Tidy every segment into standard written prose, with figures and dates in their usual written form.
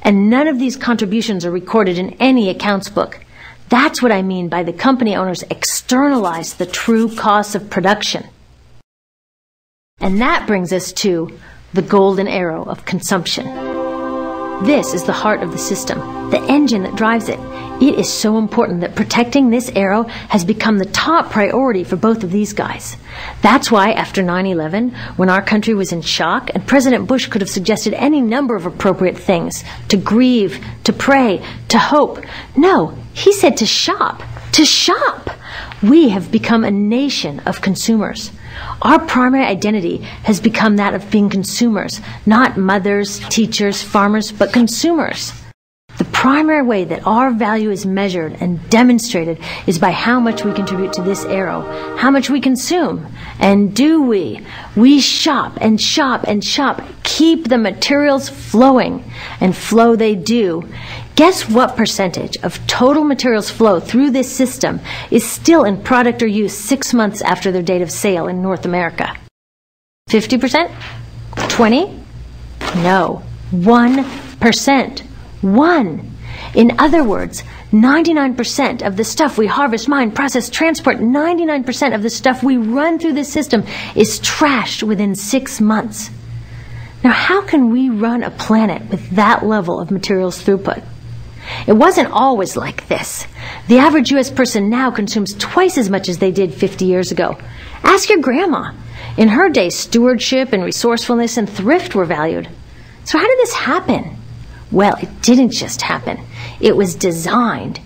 And none of these contributions are recorded in any accounts book. That's what I mean by the company owners externalize the true costs of production. And that brings us to the golden arrow of consumption. This is the heart of the system, the engine that drives it. It is so important that protecting this arrow has become the top priority for both of these guys. That's why after 9/11, when our country was in shock, and President Bush could have suggested any number of appropriate things, to grieve, to pray, to hope. No, he said to shop. To shop! We have become a nation of consumers. Our primary identity has become that of being consumers, not mothers, teachers, farmers, but consumers. The primary way that our value is measured and demonstrated is by how much we contribute to this arrow, how much we consume. And do we? We shop and shop and shop, keep the materials flowing, and flow they do. Guess what percentage of total materials flow through this system is still in product or use 6 months after their date of sale in North America? 50%? 20? No, 1%. 1. In other words, 99% of the stuff we harvest, mine, process, transport, 99% of the stuff we run through this system is trashed within 6 months. Now, how can we run a planet with that level of materials throughput? It wasn't always like this. The average U.S. person now consumes twice as much as they did 50 years ago. Ask your grandma. In her day, stewardship and resourcefulness and thrift were valued. So how did this happen? Well, it didn't just happen. It was designed.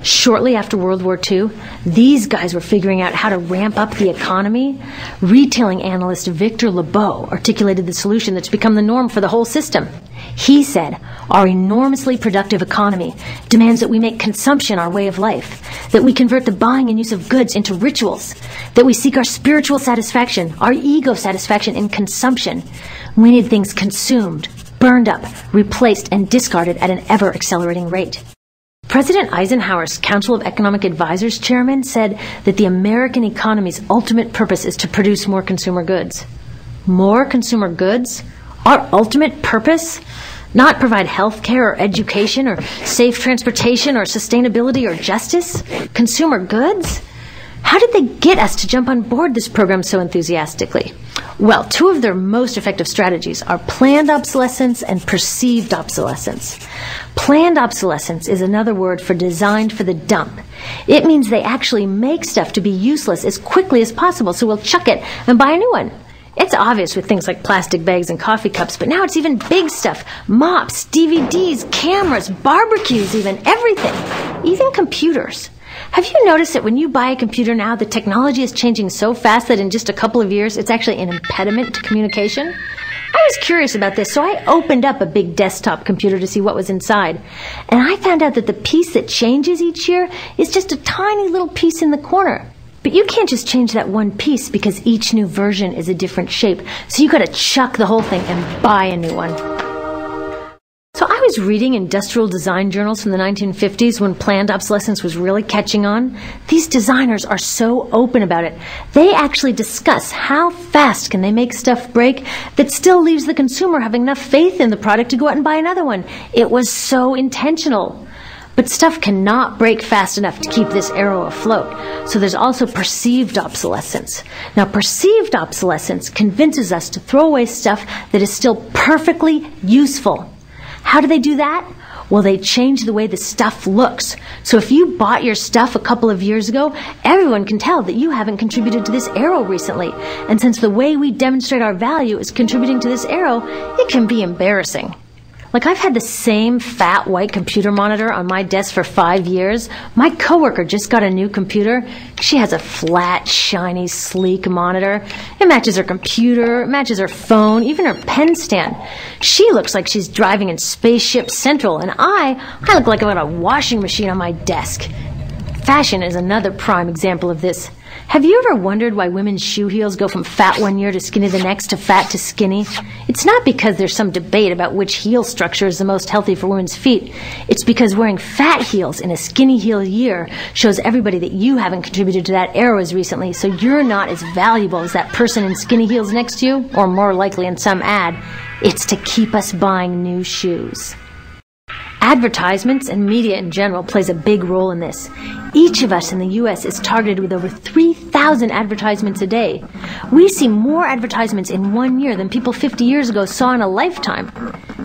Shortly after World War II, these guys were figuring out how to ramp up the economy. Retailing analyst Victor Lebow articulated the solution that's become the norm for the whole system. He said, our enormously productive economy demands that we make consumption our way of life, that we convert the buying and use of goods into rituals, that we seek our spiritual satisfaction, our ego satisfaction in consumption. We need things consumed, burned up, replaced, and discarded at an ever-accelerating rate. President Eisenhower's Council of Economic Advisors chairman said that the American economy's ultimate purpose is to produce more consumer goods. More consumer goods? Our ultimate purpose? Not provide health care or education or safe transportation or sustainability or justice? Consumer goods? How did they get us to jump on board this program so enthusiastically? Well, two of their most effective strategies are planned obsolescence and perceived obsolescence. Planned obsolescence is another word for designed for the dump. It means they actually make stuff to be useless as quickly as possible, so we'll chuck it and buy a new one. It's obvious with things like plastic bags and coffee cups, but now it's even big stuff. Mops, DVDs, cameras, barbecues even, everything. Even computers. Have you noticed that when you buy a computer now, the technology is changing so fast that in just a couple of years, it's actually an impediment to communication? I was curious about this, so I opened up a big desktop computer to see what was inside. And I found out that the piece that changes each year is just a tiny little piece in the corner. But you can't just change that one piece because each new version is a different shape. So you gotta chuck the whole thing and buy a new one. So I was reading industrial design journals from the 1950s when planned obsolescence was really catching on. These designers are so open about it. They actually discuss how fast can they make stuff break that still leaves the consumer having enough faith in the product to go out and buy another one. It was so intentional. But stuff cannot break fast enough to keep this arrow afloat. So there's also perceived obsolescence. Now, perceived obsolescence convinces us to throw away stuff that is still perfectly useful. How do they do that? Well, they change the way the stuff looks. So if you bought your stuff a couple of years ago, everyone can tell that you haven't contributed to this arrow recently. And since the way we demonstrate our value is contributing to this arrow, it can be embarrassing. Like, I've had the same fat white computer monitor on my desk for 5 years. My coworker just got a new computer. She has a flat, shiny, sleek monitor. It matches her computer, it matches her phone, even her pen stand. She looks like she's driving in Spaceship Central, and I look like I've got a washing machine on my desk. Fashion is another prime example of this. Have you ever wondered why women's shoe heels go from fat one year to skinny the next to fat to skinny? It's not because there's some debate about which heel structure is the most healthy for women's feet. It's because wearing fat heels in a skinny heel year shows everybody that you haven't contributed to that era as recently, so you're not as valuable as that person in skinny heels next to you, or more likely in some ad. It's to keep us buying new shoes. Advertisements and media in general plays a big role in this. Each of us in the U.S. is targeted with over 3,000 advertisements a day. We see more advertisements in 1 year than people 50 years ago saw in a lifetime.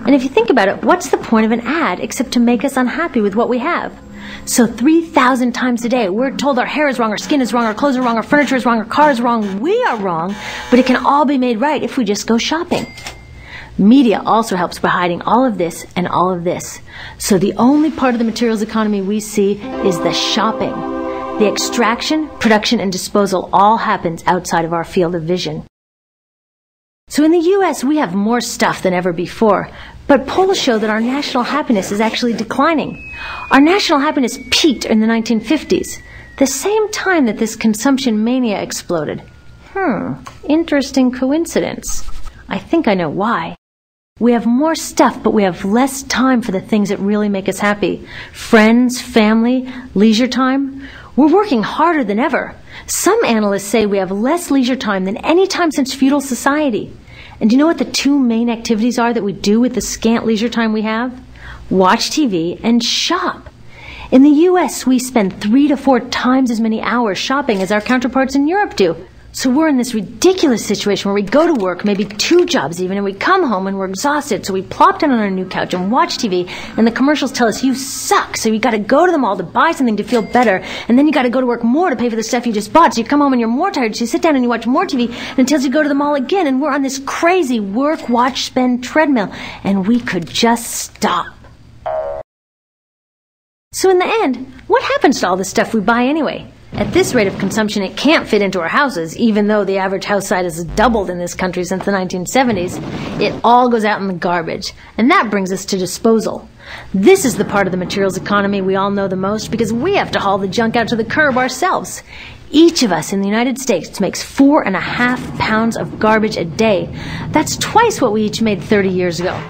And if you think about it, what's the point of an ad except to make us unhappy with what we have? So 3,000 times a day, we're told our hair is wrong, our skin is wrong, our clothes are wrong, our furniture is wrong, our car is wrong, we are wrong, but it can all be made right if we just go shopping. Media also helps by hiding all of this and all of this. So the only part of the materials economy we see is the shopping. The extraction, production, and disposal all happens outside of our field of vision. So in the U.S., we have more stuff than ever before, but polls show that our national happiness is actually declining. Our national happiness peaked in the 1950s, the same time that this consumption mania exploded. Interesting coincidence. I think I know why. We have more stuff, but we have less time for the things that really make us happy. Friends, family, leisure time. We're working harder than ever. Some analysts say we have less leisure time than any time since feudal society. And do you know what the two main activities are that we do with the scant leisure time we have? Watch TV and shop. In the U.S., we spend 3 to 4 times as many hours shopping as our counterparts in Europe do. So we're in this ridiculous situation where we go to work, maybe 2 jobs even, and we come home and we're exhausted, so we plop down on our new couch and watch TV, and the commercials tell us you suck, so you gotta go to the mall to buy something to feel better, and then you gotta go to work more to pay for the stuff you just bought, so you come home and you're more tired, so you sit down and you watch more TV, and it tells you to go to the mall again, and we're on this crazy work, watch, spend treadmill, and we could just stop. So in the end, what happens to all the stuff we buy anyway? At this rate of consumption, it can't fit into our houses, even though the average house size has doubled in this country since the 1970s. It all goes out in the garbage. And that brings us to disposal. This is the part of the materials economy we all know the most because we have to haul the junk out to the curb ourselves. Each of us in the United States makes 4.5 pounds of garbage a day. That's twice what we each made 30 years ago.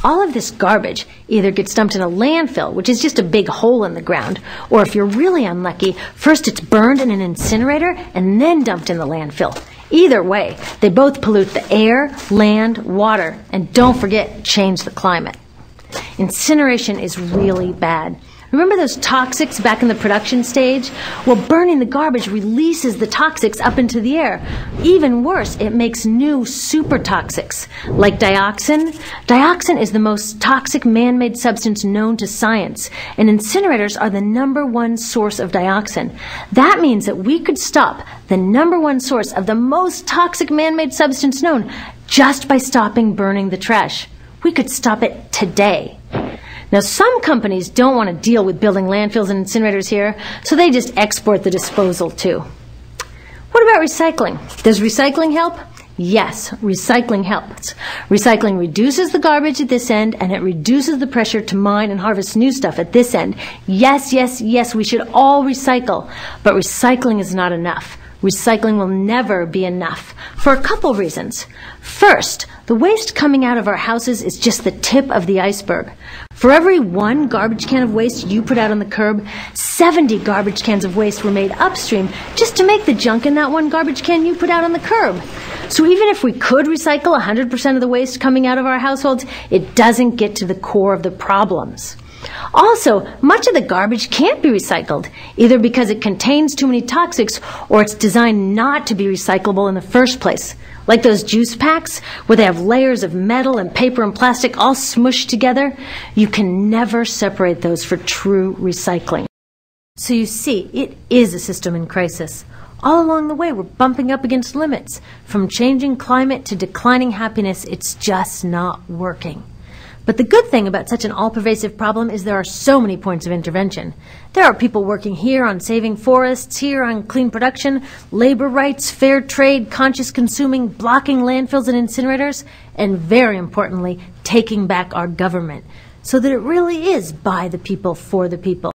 All of this garbage either gets dumped in a landfill, which is just a big hole in the ground, or if you're really unlucky, first it's burned in an incinerator and then dumped in the landfill. Either way, they both pollute the air, land, water, and don't forget, change the climate. Incineration is really bad. Remember those toxics back in the production stage? Well, burning the garbage releases the toxics up into the air. Even worse, it makes new super toxics, like dioxin. Dioxin is the most toxic man-made substance known to science, and incinerators are the #1 source of dioxin. That means that we could stop the #1 source of the most toxic man-made substance known just by stopping burning the trash. We could stop it today. Now, some companies don't want to deal with building landfills and incinerators here, so they just export the disposal too. What about recycling? Does recycling help? Yes, recycling helps. Recycling reduces the garbage at this end, and it reduces the pressure to mine and harvest new stuff at this end. Yes, yes, yes, we should all recycle, but recycling is not enough. Recycling will never be enough for a couple reasons. First, the waste coming out of our houses is just the tip of the iceberg. For every 1 garbage can of waste you put out on the curb, 70 garbage cans of waste were made upstream just to make the junk in that 1 garbage can you put out on the curb. So even if we could recycle 100% of the waste coming out of our households, it doesn't get to the core of the problems. Also, much of the garbage can't be recycled, either because it contains too many toxics or it's designed not to be recyclable in the first place. Like those juice packs, where they have layers of metal and paper and plastic all smushed together, you can never separate those for true recycling. So you see, it is a system in crisis. All along the way, we're bumping up against limits. From changing climate to declining happiness, it's just not working. But the good thing about such an all-pervasive problem is there are so many points of intervention. There are people working here on saving forests, here on clean production, labor rights, fair trade, conscious consuming, blocking landfills and incinerators, and very importantly, taking back our government so that it really is by the people, for the people.